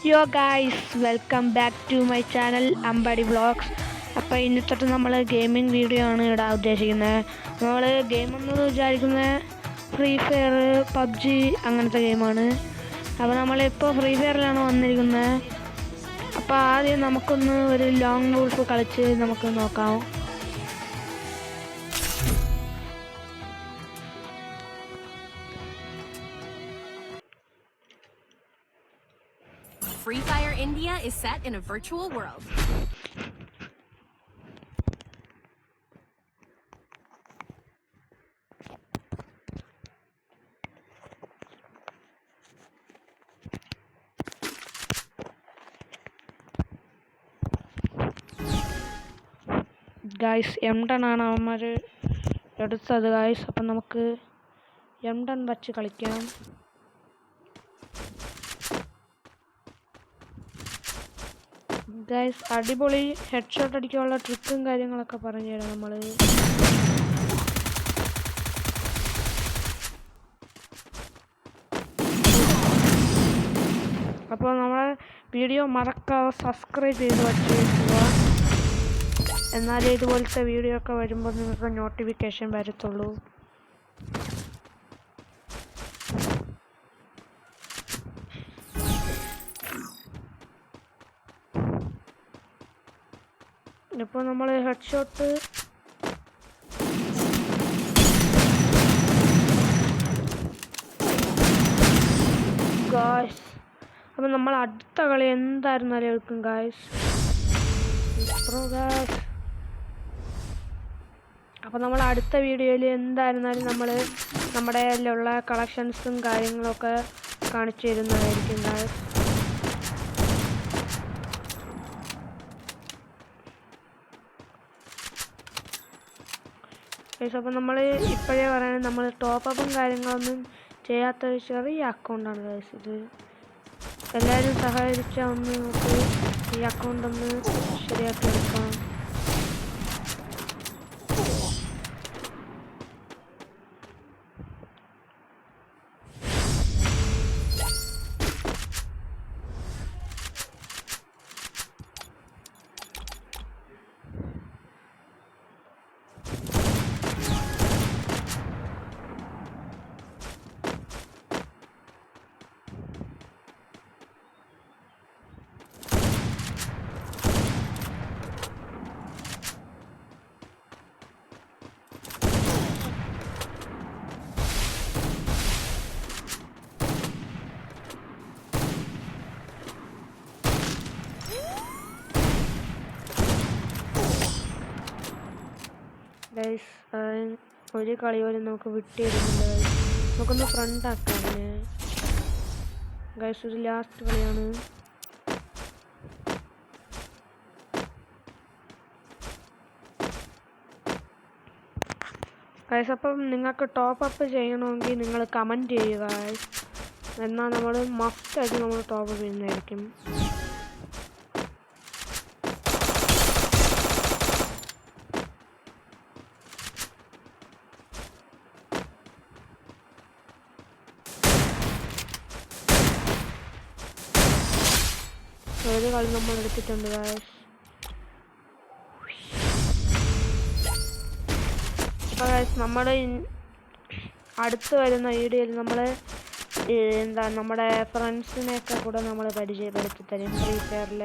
യോ guys, welcome back to my channel Ambadi vlogs. അപ്പോൾ ഇന്നത്തെ നമ്മൾ ഗെയിമിംഗ് വീഡിയോ ആണ് ഇടാൻ ഉദ്ദേശിക്കുന്നത്. നമ്മൾ ഗെയിം എന്ന് വിചാരിക്കുന്നത് ഫ്രീ ഫയർ, പബ്ജി അങ്ങനത്തെ ഗെയിമാണ്. അപ്പോൾ നമ്മളിപ്പോൾ ഫ്രീ ഫയറിലാണ് വന്നിരിക്കുന്നത്. അപ്പോൾ ആദ്യം നമുക്കൊന്ന് ഒരു ലോങ് വോൾഫ് കളിച്ച് നമുക്ക് നോക്കാം. Free Fire India is set in a virtual world. Guys M10 ആണ് അവന്മാർ എടുത്തത് ഗൈസ്. അപ്പം നമുക്ക് M10 വച്ച് കളിക്കാം. ഗൈസ് അടിപൊളി ഹെഡ്ഷോട്ട് അടിക്കാനുള്ള ട്രിക്കും കാര്യങ്ങളൊക്കെ പറഞ്ഞു തരാം നമ്മൾ. അപ്പോൾ നമ്മളെ വീഡിയോ മറക്കാതെ സബ്സ്ക്രൈബ് ചെയ്ത് വച്ചിരിക്കുക. എന്നാലേ ഇതുപോലത്തെ വീഡിയോ ഒക്കെ വരുമ്പോൾ നിങ്ങൾക്ക് നോട്ടിഫിക്കേഷൻ വരത്തുള്ളൂ. ഇപ്പോൾ നമ്മൾ ഹെഡ്ഷോട്ട് ഗായ്സ്. അപ്പം നമ്മൾ അടുത്ത കളി എന്തായിരുന്നാലും എടുക്കും ഗായ്സ്. അപ്പം നമ്മൾ അടുത്ത വീഡിയോയിൽ എന്തായിരുന്നാലും നമ്മൾ നമ്മുടെ കയ്യിലുള്ള കളക്ഷൻസും കാര്യങ്ങളൊക്കെ കാണിച്ചു തരുന്നതായിരിക്കും ഗായ്സ്. അപ്പം നമ്മൾ ഇപ്പോഴേ പറയാൻ നമ്മൾ ടോപ്പപ്പും കാര്യങ്ങളൊന്നും ചെയ്യാത്തൊരു ചെറിയ അക്കൗണ്ടാണ് ഗൈസ് ഇത്. എല്ലാവരും സഹകരിച്ചാൽ ഒന്ന് നമുക്ക് ഈ അക്കൗണ്ട് ഒന്ന് ശരിയാക്കി എടുക്കാം. ഗൈസ് ഒരു കളി പോലും നമുക്ക് വിട്ടുതരുന്നില്ല ഗൈസ്. നമുക്കൊന്ന് ഫ്രണ്ട് ആക്കാം അതിന് ഗൈസ്. ഒരു ലാസ്റ്റ് കളിയാണ് ഗൈസ്. അപ്പം നിങ്ങൾക്ക് ടോപ്പപ്പ് ചെയ്യണമെങ്കിൽ നിങ്ങൾ കമൻറ്റ് ചെയ്യുക ഗൈസ്. എന്നാൽ നമ്മൾ മസ്റ്റായിട്ട് നമ്മൾ ടോപ്പപ്പ് ചെയ്യുന്നതായിരിക്കും. ഒരു കളി നമ്മൾ എടുത്തിട്ടുണ്ട് ഗൈസ്. അപ്പോൾ ഗൈസ് നമ്മുടെ അടുത്ത് വരുന്ന വീഡിയോയിൽ നമ്മൾ നമ്മുടെ ഫ്രണ്ട്സിനെയൊക്കെ കൂടെ നമ്മൾ പരിചയപ്പെടുത്തി തരും ഫ്രീ ഫയറിൽ.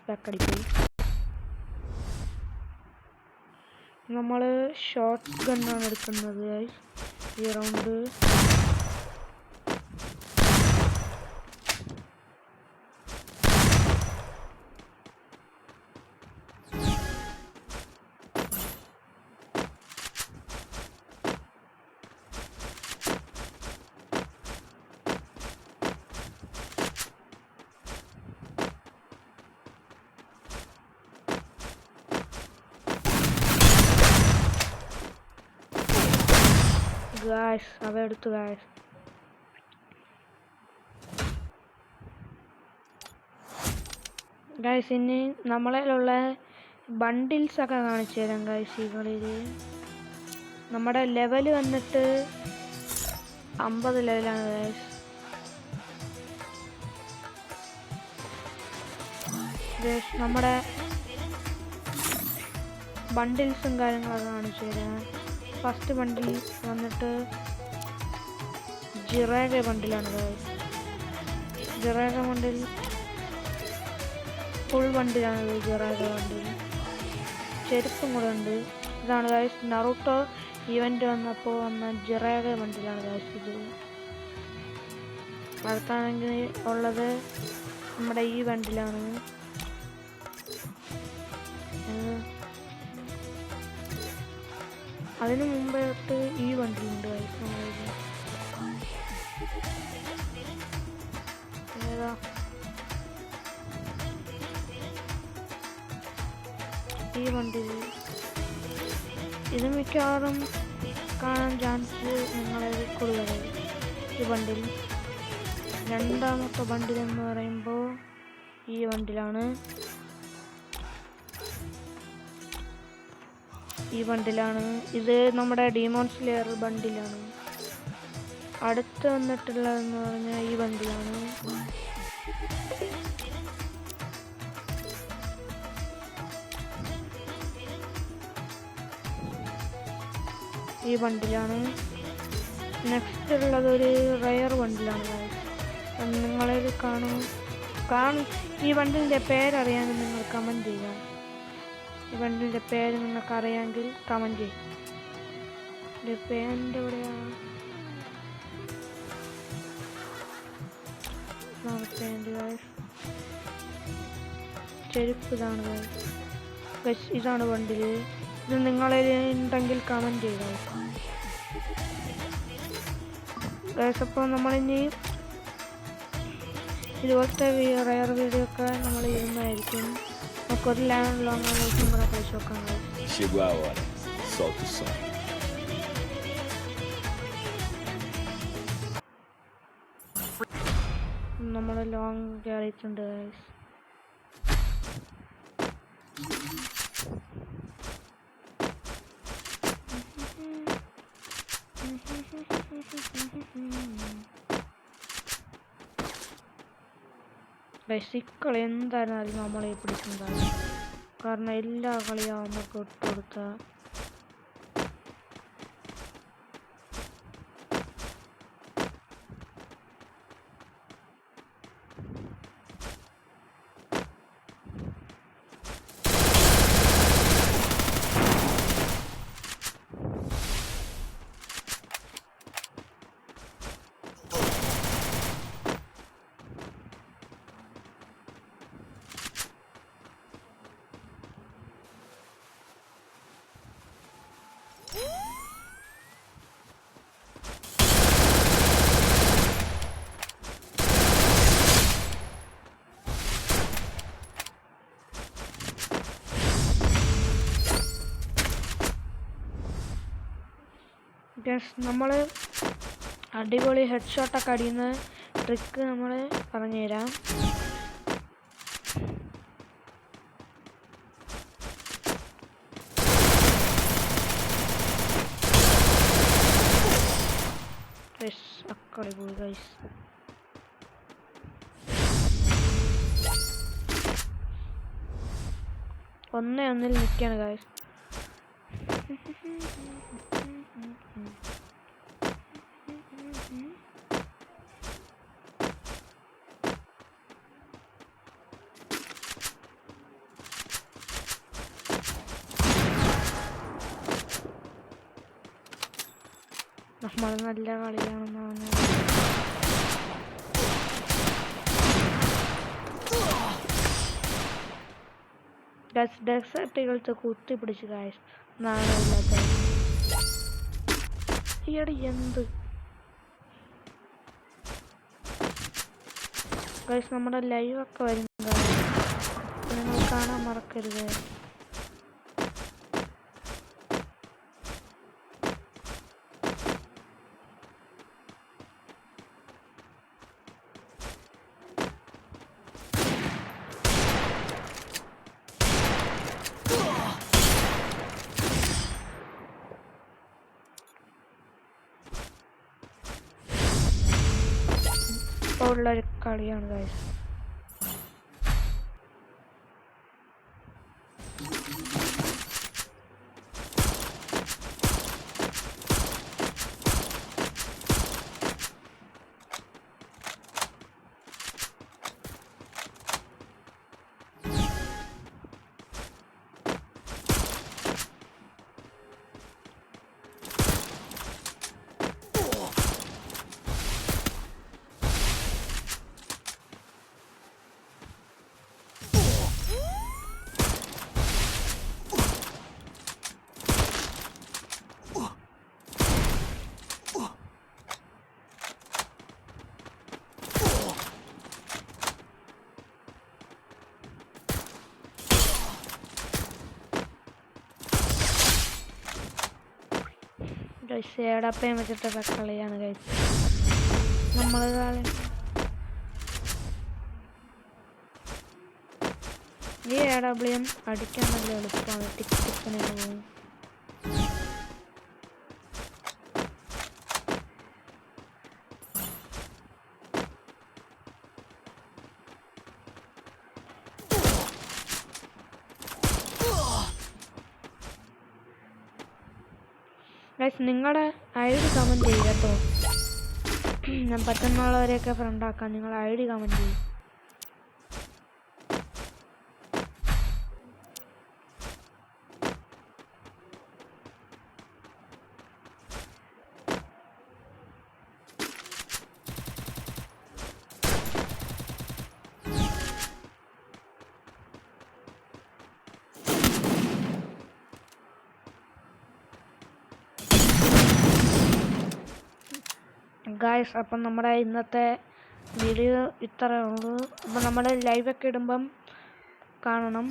ബാക്ക് അടിക്കും. നമ്മൾ ഷോർട്ട് ഗണ്ണാണ് എടുക്കുന്നത് ഈ റൗണ്ട്. ഗായ്സ് അവ എടുത്തു ഗായ്സ്. ഗായ്സ് ഇനി നമ്മളിലുള്ള ബണ്ടിൽസ് ഒക്കെ കാണിച്ചു തരാം ഗായ്സ്. ഈ കളിയിൽ നമ്മുടെ ലെവൽ വന്നിട്ട് 50 ലെവലാണ് ഗായ്സ്. നമ്മുടെ ബണ്ടിൽസും കാര്യങ്ങളൊക്കെ കാണിച്ചു തരാം. ഫസ്റ്റ് ബണ്ടിൽ വന്നിട്ട് ജിറേഗ ബണ്ടിലാണ് ഗായ്സ്. ജിറേഗ ബണ്ടിൽ ഫുൾ ബണ്ടിലാണ്. ജിറേഗ ബണ്ടിൽ ചെരുപ്പും കൂടെ ഉണ്ട്. ഇതാണ് ഗായ്സ് നറൂട്ടോ ഇവന്റ് വന്നപ്പോൾ വന്ന ജിറേഗ ബണ്ടിലാണ് ഗായ്സ് ഇത്. അടുത്താണെങ്കിൽ ഉള്ളത് നമ്മുടെ ഈ ബണ്ടിലാണ്. അതിനു മുമ്പായിട്ട് ഈ ബണ്ടിലുണ്ട് ഗായ്സ്. ഏതാ ഈ ബണ്ടിൽ? ഇത് മിക്കവാറും കാണാൻ ചാൻസ് നിങ്ങളെ കൂടുതൽ. ഈ ബണ്ടിൽ രണ്ടാമത്തെ ബണ്ടിൽ എന്ന് പറയുമ്പോൾ ഈ ബണ്ടിലാണ്. ഈ ബണ്ടിലാണ്. ഇത് നമ്മുടെ ഡീമോൺ സ്ലെയർ ബണ്ടിലാണ്. അടുത്ത് വന്നിട്ടുള്ളതെന്ന് പറഞ്ഞാൽ ഈ ബണ്ടിലാണ്. ഈ ബണ്ടിലാണ്. നെക്സ്റ്റ് ഉള്ളത് ഒരു റയർ ബണ്ടിലാണ്. നിങ്ങളിൽ കാണും. ഈ ബണ്ടിലിൻ്റെ പേരറിയാമെങ്കിൽ നിങ്ങൾ കമൻറ്റ് ചെയ്യുക. ഈ ബണ്ടിലിൻ്റെ പേര് നിങ്ങൾക്ക് അറിയാമെങ്കിൽ കമൻറ്റ് ചെയ്യും. ഇതിൻ്റെ പേരിൻ്റെ എവിടെയാണ്? പേര് ഗായ്സ്. ചെരുപ്പ് ഇതാണ് ഗായ്സ്. ഇതാണ് ബണ്ടിൽ. ഇത് നിങ്ങളിൽ ഉണ്ടെങ്കിൽ കമൻറ്റ് ചെയ്യുക ഗായ്സ്. അപ്പോൾ നമ്മളിനി ഇതുപോലത്തെ റയർ വീഡിയോ ഒക്കെ നമ്മൾ ചെയ്യുന്നതായിരിക്കും. നമുക്കൊരു ലോങ് കൂടെ കഴിച്ചു നോക്കാം guys. Chegou a hora, solta o som. നമ്മൾ ലോങ് കയറിയിട്ടുണ്ട് ഗായ്സ്. ബേസിക് കളി എന്തായിരുന്നാലും നമ്മളെ പിടിക്കുന്നതാണ്. കാരണം എല്ലാ കളിയും നമുക്ക് ഇട്ടുകൊടുത്ത നമ്മൾ അടിപൊളി ഹെഡ് ഷോട്ടൊക്കെ അടിയുന്ന ട്രിക്ക് നമ്മൾ പറഞ്ഞുതരാം. അക്കളി പോയി ഗൈസ്. ഒന്നിൽ നിൽക്കാണ് ഗൈസ്. നമ്മൾ നല്ല കളിയാണെന്ന് പറഞ്ഞാൽ ഡെസേർട്ടുകൾക്ക് കുത്തിപ്പിടിച്ച് ഗായ്സ്. നാണമില്ലാത്ത ഈയടെ എന്ത് ഗായ്സ്. നമ്മുടെ ലൈവൊക്കെ വരും ഗായ്സ്. നിങ്ങൾ കാണാൻ മറക്കരുത്. എളുപ്പമുള്ളൊരു കളിയാണ് ഗൈസ്. ഗൈസ് ഏടപ്പയും വെച്ചിട്ടുള്ള കളിയാണ് ഗൈസ് നമ്മൾ ഈ AWM അടിക്കാൻ നല്ല എളുപ്പമാണ്. ടിക്ക് ടിക്കിന് പോകും. ഗൈസ് നിങ്ങളുടെ ID കമൻറ്റ് ചെയ്യുക കേട്ടോ. ഞാൻ പറ്റുന്നവരെയൊക്കെ ഫ്രണ്ടാക്കാം. നിങ്ങൾ ID കമൻറ്റ് ചെയ്യും. ഗായ്സ് അപ്പം നമ്മുടെ ഇന്നത്തെ വീഡിയോ ഇത്രയേ ഉള്ളൂ. അപ്പം നമ്മൾ ലൈവൊക്കെ ഇടുമ്പം കാണണം.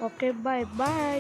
Okay bye bye.